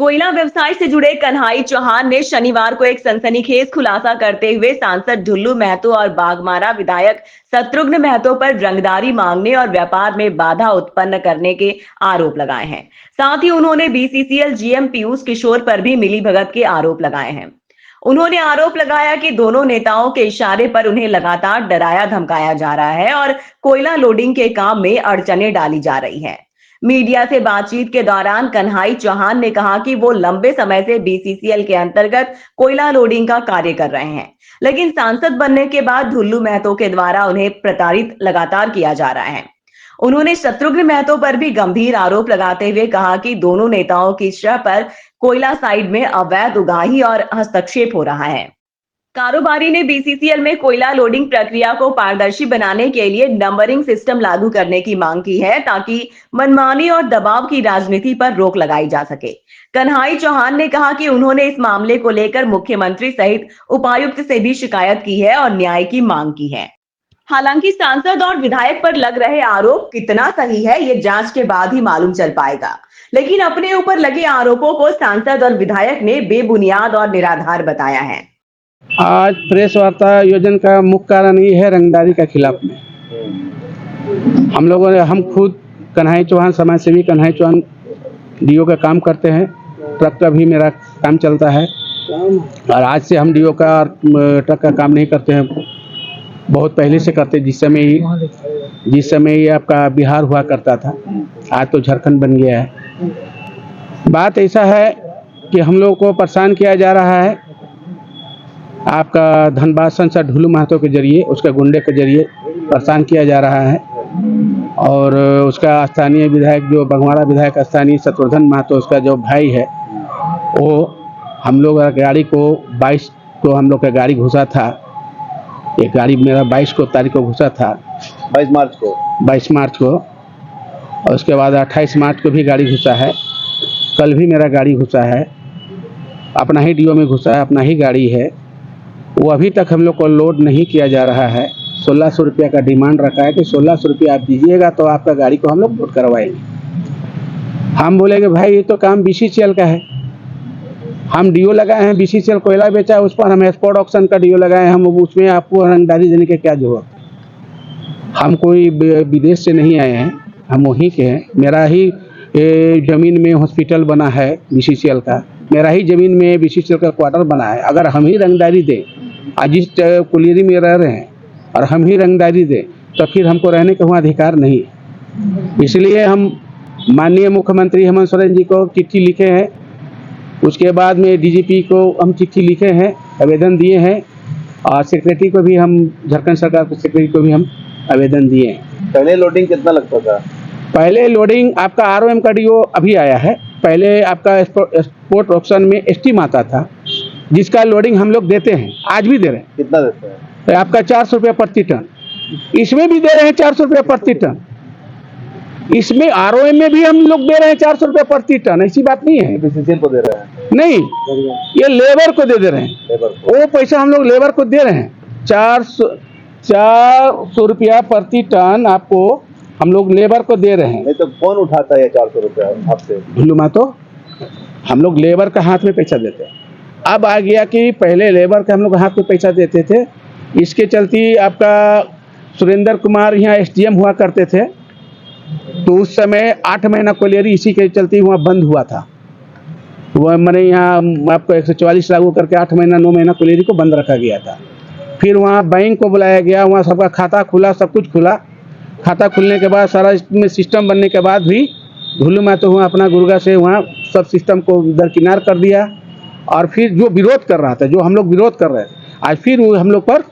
कोयला व्यवसाय से जुड़े कन्हई चौहान ने शनिवार को एक सनसनीखेज खुलासा करते हुए सांसद ढुल्लू महतो और बाघमारा विधायक शत्रुघ्न महतो पर रंगदारी मांगने और व्यापार में बाधा उत्पन्न करने के आरोप लगाए हैं। साथ ही उन्होंने बीसीसीएल जीएम पीयूष किशोर पर भी मिलीभगत के आरोप लगाए हैं। उन्होंने आरोप लगाया कि दोनों नेताओं के इशारे पर उन्हें लगातार डराया धमकाया जा रहा है और कोयला लोडिंग के काम में अड़चनें डाली जा रही है। मीडिया से बातचीत के दौरान कन्हई चौहान ने कहा कि वो लंबे समय से बीसीसीएल के अंतर्गत कोयला लोडिंग का कार्य कर रहे हैं, लेकिन सांसद बनने के बाद ढुल्लू महतो के द्वारा उन्हें प्रताड़ित लगातार किया जा रहा है। उन्होंने शत्रुघ्न महतो पर भी गंभीर आरोप लगाते हुए कहा कि दोनों नेताओं की शह पर कोयला साइड में अवैध उगाही और हस्तक्षेप हो रहा है। कारोबारी ने बीसीसीएल में कोयला लोडिंग प्रक्रिया को पारदर्शी बनाने के लिए नंबरिंग सिस्टम लागू करने की मांग की है ताकि मनमानी और दबाव की राजनीति पर रोक लगाई जा सके। कन्हई चौहान ने कहा कि उन्होंने इस मामले को लेकर मुख्यमंत्री सहित उपायुक्त से भी शिकायत की है और न्याय की मांग की है। हालांकि सांसद और विधायक पर लग रहे आरोप कितना सही है ये जांच के बाद ही मालूम चल पाएगा, लेकिन अपने ऊपर लगे आरोपों को सांसद और विधायक ने बेबुनियाद और निराधार बताया है। आज प्रेस वार्ता आयोजन का मुख्य कारण ये है रंगदारी के खिलाफ में। हम खुद कन्हई चौहान समाज सेवी कन्हई चौहान डीओ का काम करते हैं। ट्रक का भी मेरा काम चलता है और आज से हम डीओ का और ट्रक का काम नहीं करते हैं, बहुत पहले से करते। जिस समय ये आपका बिहार हुआ करता था, आज तो झारखंड बन गया है। बात ऐसा है कि हम लोगों को परेशान किया जा रहा है आपका धनबाद सांसद ढुल्लू महतो के जरिए, उसका गुंडे के जरिए परेशान किया जा रहा है। और उसका स्थानीय विधायक जो बाघमारा विधायक स्थानीय शत्रुघ्न महतो, उसका जो भाई है, वो हम लोग गाड़ी को 22 को हम लोग का गाड़ी घुसा था। एक गाड़ी मेरा 22 को तारीख को घुसा था, 22 मार्च को। और उसके बाद 28 मार्च को भी गाड़ी घुसा है। कल भी मेरा गाड़ी घुसा है, अपना ही डीओ में घुसा है, अपना ही गाड़ी है। वो अभी तक हम लोग को लोड नहीं किया जा रहा है। 1600 रुपया का डिमांड रखा है कि 1600 रुपया आप दीजिएगा तो आपका गाड़ी को हम लोग लोड करवाएंगे। हम बोलेंगे भाई ये तो काम बीसीसीएल का है, हम डीओ लगाए हैं, बीसीसीएल कोयला बेचा है, उस पर हम एक्सपोर्ट ऑक्शन का डीओ लगाए हैं, हम उसमें आपको रंगदारी देने की क्या जरूरत। हम कोई विदेश से नहीं आए हैं, हम वहीं के हैं। मेरा ही जमीन में हॉस्पिटल बना है बीसीसीएल का, मेरा ही जमीन में बीसीसीएल का क्वार्टर बना है। अगर हम ही रंगदारी दें, आज जिस कुलियरी में रह रहे हैं और हम ही रंगदारी दें, तो फिर हमको रहने का वहाँ अधिकार नहीं है। इसलिए हम माननीय मुख्यमंत्री हेमंत सोरेन जी को चिट्ठी लिखे हैं, उसके बाद में डीजीपी को हम चिट्ठी लिखे हैं, आवेदन दिए हैं, और सेक्रेटरी को भी हम, झारखंड सरकार के सेक्रेटरी को भी हम आवेदन दिए हैं। पहले लोडिंग कितना लगता था? पहले लोडिंग आपका आरओएम का डीओ अभी आया है, पहले आपका एक्सपोर्ट ऑप्शन में एसटीम आता था, जिसका लोडिंग हम लोग देते हैं, आज भी दे रहे हैं। कितना देते हैं? तो आपका 400 रुपया प्रति टन, इसमें भी दे रहे हैं 400 रुपया प्रति टन। इसमें आरओएम में भी हम लोग दे रहे हैं 400 रुपया प्रति टन, ऐसी बात नहीं है। बीसीसीएल को दे रहे हैं? नहीं, ये लेबर को दे रहे हैं, वो पैसा हम लोग लेबर को दे रहे हैं। 400 रुपया प्रति टन आपको हम लोग लेबर को दे रहे हैं। नहीं तो कौन उठाता है 400 रुपया आपसे? ढुल्लू महतो, हम लोग लेबर का हाथ में पैसा देते हैं। अब आ गया कि पहले लेबर का हम लोग हाथ में पैसा देते थे, इसके चलते आपका सुरेंद्र कुमार यहाँ एसडीएम हुआ करते थे, तो उस समय 8 महीना कोलियरी इसी के चलते वहाँ बंद हुआ था। वह मैंने यहाँ आपको 144 लागू करके 8 महीना 9 महीना कोलियरी को बंद रखा गया था। फिर वहाँ बैंक को बुलाया गया, वहाँ सबका खाता खुला, सब कुछ खुला। खाता खुलने के बाद सारा इसमें सिस्टम बनने के बाद भी ढुल्लू महतो हुआ अपना गुर्गा से वहाँ सब सिस्टम को दरकिनार कर दिया। और फिर जो विरोध कर रहा था, जो हम लोग विरोध कर रहे थे, आज फिर वो हम लोग पर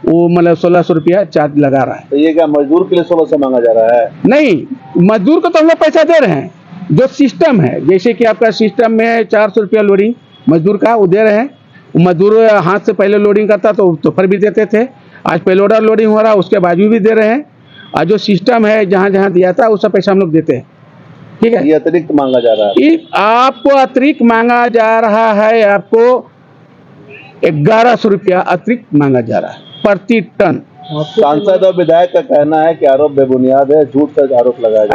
वो मतलब 1600 रुपया चार्ज लगा रहा है। तो ये क्या मजदूर के लिए 1600 मांगा जा रहा है? नहीं, मजदूर को तो हम लोग पैसा दे रहे हैं। जो सिस्टम है, जैसे कि आपका सिस्टम में 400 रुपया लोडिंग मजदूर का वो दे रहे हैं। मजदूर हाथ से पहले लोडिंग करता तो फिर भी देते थे, आज पे लोडर लोडिंग हो रहा है उसके बाजू भी दे रहे हैं। और जो सिस्टम है जहाँ जहाँ दिया था उस सब पैसा हम लोग देते हैं। ठीक है, ये अतिरिक्त मांगा जा रहा है? आपको अतिरिक्त मांगा जा रहा है, आपको 1100 रुपया अतिरिक्त मांगा जा रहा है प्रति टन। सांसद और विधायक का कहना है कि आरोप बेबुनियाद है, झूठ का आरोप लगाया।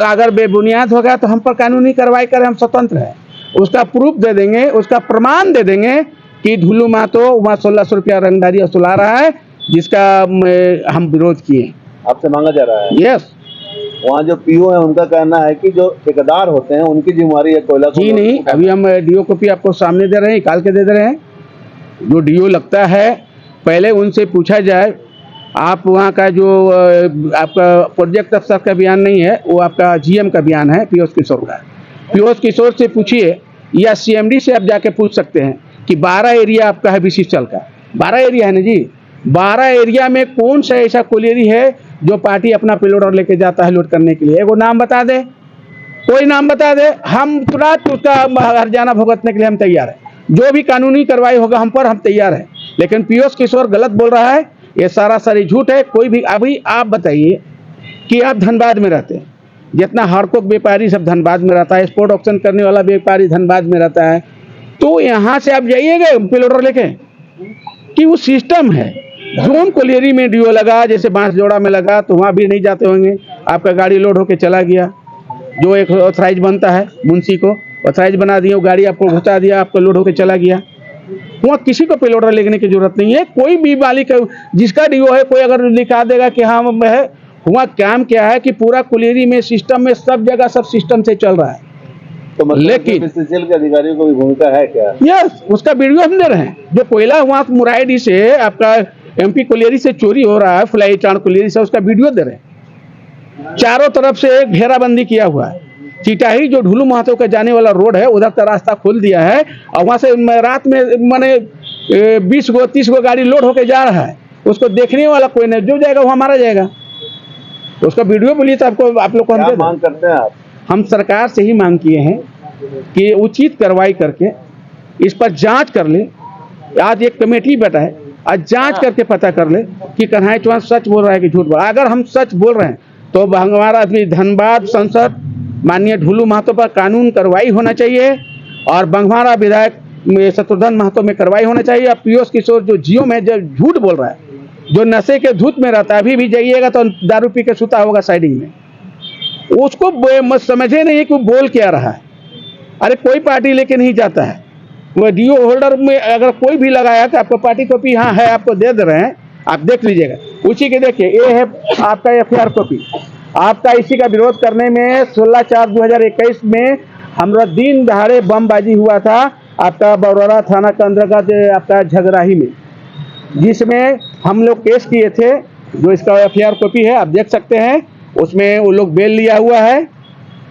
अगर बेबुनियाद होगा तो हम पर कानूनी कार्रवाई करें, हम स्वतंत्र हैं। उसका प्रूफ दे देंगे, उसका प्रमाण दे देंगे कि ढुल्लू महतो वहाँ 1600 रुपया रंगदारी वसूला रहा है, जिसका हम विरोध किए। आपसे मांगा जा रहा है। यस। वहाँ जो पीओ है उनका कहना है कि जो ठेकेदार होते हैं उनकी जिम्मेवारी है कोयला को जी नहीं, अभी हम डीओ कॉपी आपको सामने दे रहे हैं, निकाल के दे रहे हैं। जो डीओ लगता है पहले उनसे पूछा जाए, आप वहाँ का जो आपका प्रोजेक्ट अफसर का बयान नहीं है, वो आपका जीएम का बयान है, पीयूष किशोर का। पीयूष किशोर से पूछिए या सीएमडी से आप जाके पूछ सकते हैं कि 12 एरिया आपका है बीसीसीएल का, 12 एरिया है ना जी, 12 एरिया में कौन सा ऐसा कोलियरी है जो पार्टी अपना पेलोडर लेके जाता है लोड करने के लिए? एगो नाम बता दे, कोई नाम बता दे, हम तुरंत उसका हर्जाना भुगतने के लिए हम तैयार हैं। जो भी कानूनी कार्रवाई होगा हम पर, हम तैयार हैं। लेकिन पीयूष किशोर गलत बोल रहा है, ये सारा सारी झूठ है। कोई भी, अभी आप बताइए कि आप धनबाद में रहते हैं, जितना हार्डकोक व्यापारी सब धनबाद में रहता है, स्पोर्ट ऑक्शन करने वाला व्यापारी धनबाद में रहता है, तो यहाँ से आप जाइएगा पेलोडर लेके कि वो सिस्टम है। जोन कोलियरी में डीओ लगा, जैसे बांसजोड़ा में लगा, तो वहाँ भी नहीं जाते होंगे। आपका गाड़ी लोड होके चला गया, जो एक ऑथराइज बनता है मुंशी को ऑथराइज बना दिया, वो गाड़ी आपको घुसा दिया, आपको लोड होके चला गया। वहाँ किसी को पेलोडर लेने की जरूरत नहीं है। कोई भी मालिक जिसका डीओ है, कोई अगर दिखा देगा कि हाँ है, वहाँ काम क्या है कि पूरा कोलियरी में सिस्टम में सब जगह सब सिस्टम से चल रहा है। तो मतलब लेकिन बीसीसीएल के अधिकारियों को भी भूमिका है क्या? यस, उसका वीडियो हम दे रहे हैं। जो कोयला वहाँ मुराइडी से आपका एमपी कोलियरी से चोरी हो रहा है, फ्लाई चांद कोलियरी से, उसका वीडियो दे रहे हैं। चारों तरफ से घेराबंदी किया हुआ है। चिटाही जो ढुल्लू महतो का जाने वाला रोड है, उधर का रास्ता खोल दिया है, और वहाँ से रात में माने 20 गो 30 गो गाड़ी लोड होके जा रहा है। उसको देखने वाला कोई नहीं, जो जाएगा वहाँ मारा जाएगा। तो उसका वीडियो बोलिए तो आपको, आप लोग को हम क्या दे दें। मांग करते हैं आप? हम सरकार से ही मांग किए हैं कि उचित कार्रवाई करके इस पर जांच कर ले। आज एक कमेटी बैठा है, आज जांच करके पता कर ले कि कन्हैया चौहान सच बोल रहा है कि झूठ बोल रहा है। अगर हम सच बोल रहे हैं तो हमारा धनबाद सांसद माननीय ढुल्लू महतो पर कानून कार्रवाई होना चाहिए, और बंघमारा विधायक शत्रुघ्न महतो में कार्रवाई होना चाहिए। और पीयूष किशोर जो जियो में जब झूठ बोल रहा है, जो नशे के धुत में रहता है, अभी भी जाइएगा तो दारू पी के सुता होगा साइडिंग में, उसको समझे नहीं कि वो बोल क्या रहा है। अरे कोई पार्टी लेके नहीं जाता है, वो डीओ होल्डर में अगर कोई भी लगाया तो आपको पार्टी कॉपी हाँ है, आपको दे रहे हैं, आप देख लीजिएगा। उसी के देखिए, ये है आपका एफआईआर कॉपी। आपका इसी का विरोध करने में 16/4/2021 में हमारा दिन दहाड़े बमबाजी हुआ था आपका बरौरा थाना के अंतर्गत आपका झगराही में, जिसमें हम लोग केस किए थे। जो इसका एफआईआर कॉपी है आप देख सकते हैं, उसमें वो लोग बेल लिया हुआ है,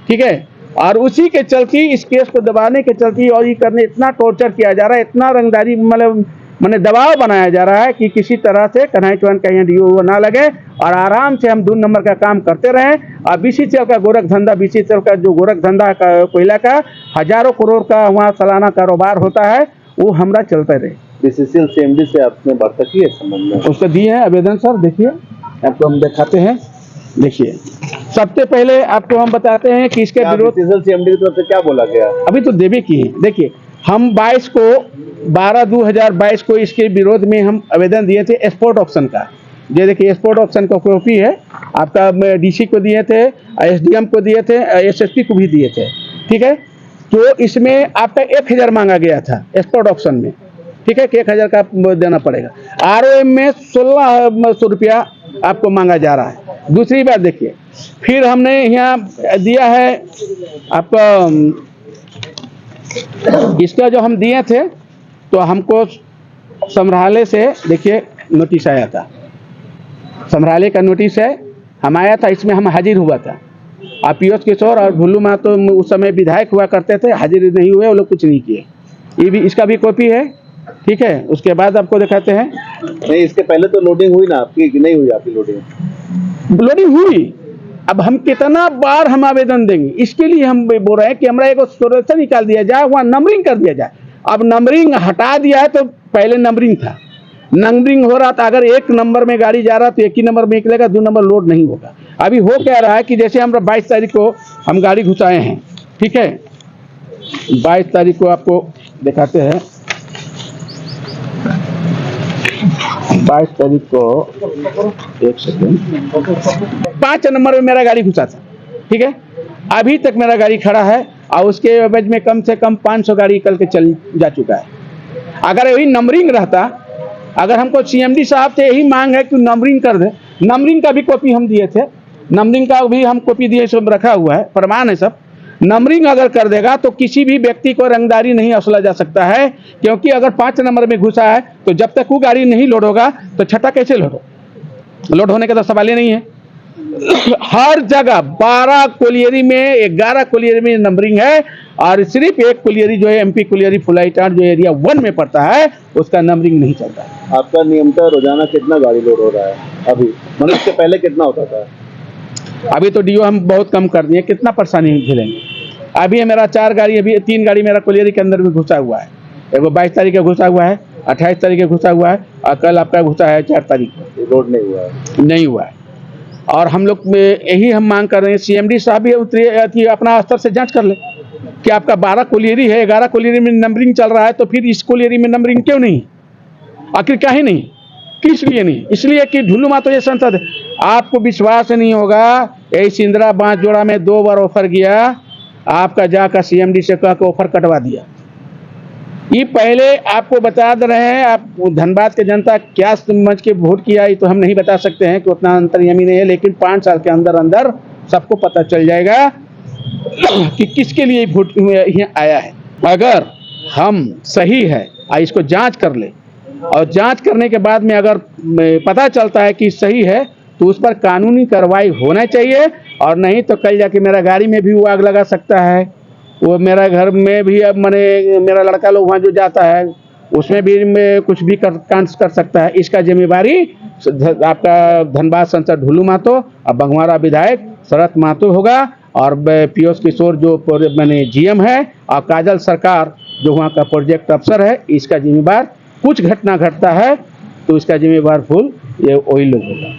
ठीक है। और उसी के चलते इस केस को दबाने के चलते और ये करने इतना टॉर्चर किया जा रहा है, इतना रंगदारी मतलब मैंने दबाव बनाया जा रहा है कि किसी तरह से कन्हैया चौहान का यहाँ डीओ ना लगे और आराम से हम 2 नंबर का काम करते रहें। और बीसीसीएल का गोरख धंधा, बीसीसीएल का जो गोरख धंधा का कोयला का हजारों करोड़ का वहाँ सालाना कारोबार होता है, वो हमारा चलता रहे। बीसीसीएल सीएमडी से आपने वार्ता की है संबंध में? उसको दिए हैं आवेदन सर, देखिए आपको हम दिखाते हैं। देखिए, सबसे पहले आपको हम बताते हैं कि इसके विरोध बीसीसीएल सीएमडी की तरफ से क्या बोला गया? अभी तो देवे की है। देखिए, हम 12/2/2022 को इसके विरोध में हम आवेदन दिए थे स्पोर्ट ऑक्शन का। ये देखिए स्पोर्ट ऑक्शन का कॉपी है, आपका डीसी को दिए थे, एसडीएम को दिए थे, एसएसपी को भी दिए थे, ठीक है। तो इसमें आपका 1000 मांगा गया था स्पोर्ट ऑक्शन में, ठीक है, कि 1000 का देना पड़ेगा। आरओएम में 1600 रुपया आपको मांगा जा रहा है। दूसरी बात देखिए, फिर हमने यहाँ दिया है आपका इसका जो हम दिए थे, तो हमको संग्रहालय से देखिए नोटिस आया था, संग्रहालय का नोटिस है, हम आया था, इसमें हम हाजिर हुआ था। आप पीयूष किशोर और ढुल्लू महतो उस समय विधायक हुआ करते थे, हाजिर नहीं हुए, वो लोग कुछ नहीं किए। ये भी, इसका भी कॉपी है, ठीक है। उसके बाद आपको दिखाते हैं। नहीं, इसके पहले तो लोडिंग हुई ना आपकी, कि नहीं हुई आपकी लोडिंग? लोडिंग हुई। अब हम कितना बार हम आवेदन देंगे, इसके लिए हम बोल रहे हैं कि हमारा एक सुरक्षा निकाल दिया जाए, वहाँ नंबरिंग कर दिया जाए। अब नंबरिंग हटा दिया है, तो पहले नंबरिंग था, नंबरिंग हो रहा था। अगर 1 नंबर में गाड़ी जा रहा तो 1 ही नंबर में निकलेगा, 2 नंबर लोड नहीं होगा। अभी हो क्या रहा है कि जैसे हम 22 तारीख को हम गाड़ी घुसाए हैं, ठीक है, 22 तारीख को आपको दिखाते हैं। 22 तारीख को, एक सेकेंड, 5 नंबर में मेरा गाड़ी घुसा था, ठीक है। अभी तक मेरा गाड़ी खड़ा है। और उसके एवज में कम से कम 500 गाड़ी निकल के चल जा चुका है। अगर वही नंबरिंग रहता, अगर हमको सीएमडी साहब से यही मांग है कि नंबरिंग कर दे, नंबरिंग का भी कॉपी हम दिए थे, नंबरिंग का भी हम कॉपी दिए, सब रखा हुआ है, प्रमाण है सब। नंबरिंग अगर कर देगा तो किसी भी व्यक्ति को रंगदारी नहीं असला जा सकता है, क्योंकि अगर 5 नंबर में घुसा है तो जब तक वो गाड़ी नहीं लोड होगा तो छठा कैसे लोड होने का तो सवाल ही नहीं है। हर जगह 12 कोलियरी में 11 कोलियरी में नंबरिंग है, और सिर्फ एक कोलियरी जो है एमपी कोलियरी फुलाईटार जो एरिया 1 में पड़ता है उसका नंबरिंग नहीं चलता है। आपका नियमतः रोजाना कितना गाड़ी लोड हो रहा है अभी, मतलब इससे पहले कितना होता था? अभी तो डीओ हम बहुत कम कर दिए, कितना परेशानी झेलेंगे। अभी मेरा 4 गाड़ी, अभी 3 गाड़ी मेरा कोलियरी के अंदर में घुसा हुआ है। एगो 22 तारीख का घुसा हुआ है, 28 तारीख का घुसा हुआ है, और कल आपका घुसा है 4 तारीख को। लोड नहीं हुआ है? नहीं हुआ है। और हम लोग यही हम मांग कर रहे हैं, सीएमडी साहब भी उतरिए, अपना स्तर से जांच कर ले कि आपका 12 कोलियरी है, 11 कोलियरी में नंबरिंग चल रहा है, तो फिर इस कोलियरी में नंबरिंग क्यों नहीं? आखिर काहे नहीं, किस लिए नहीं? इसलिए कि ढुल्लू मातो ये संसद है। आपको विश्वास नहीं होगा, यही सिंदरा बांसजोड़ा में 2 बार ऑफर किया, आपका जाकर सीएमडी से कह के ऑफर कटवा दिया। ये पहले आपको बता दे रहे हैं, आप धनबाद के जनता क्या समझ के वोट किया ये तो हम नहीं बता सकते हैं कि उतना अंतर्यामी नहीं है, लेकिन 5 साल के अंदर अंदर सबको पता चल जाएगा कि किसके लिए वोट यहाँ आया है। अगर हम सही है और इसको जांच कर ले, और जांच करने के बाद में अगर पता चलता है कि सही है तो उस पर कानूनी कार्रवाई होना चाहिए, और नहीं तो कल जाके मेरा गाड़ी में भी वो आग लगा सकता है, वो मेरा घर में भी, अब मैंने मेरा लड़का लोग वहाँ जो जाता है उसमें भी कुछ भी कांड कर सकता है। इसका जिम्मेवारी आपका धनबाद सांसद ढुल्लू महतो और बघवारा विधायक शरद महतो होगा, और पीयूष किशोर जो मैंने जीएम है, और काजल सरकार जो वहाँ का प्रोजेक्ट अफसर है, इसका जिम्मेवार। कुछ घटना घटता है तो इसका जिम्मेवार फुल ये वही लोग होगा।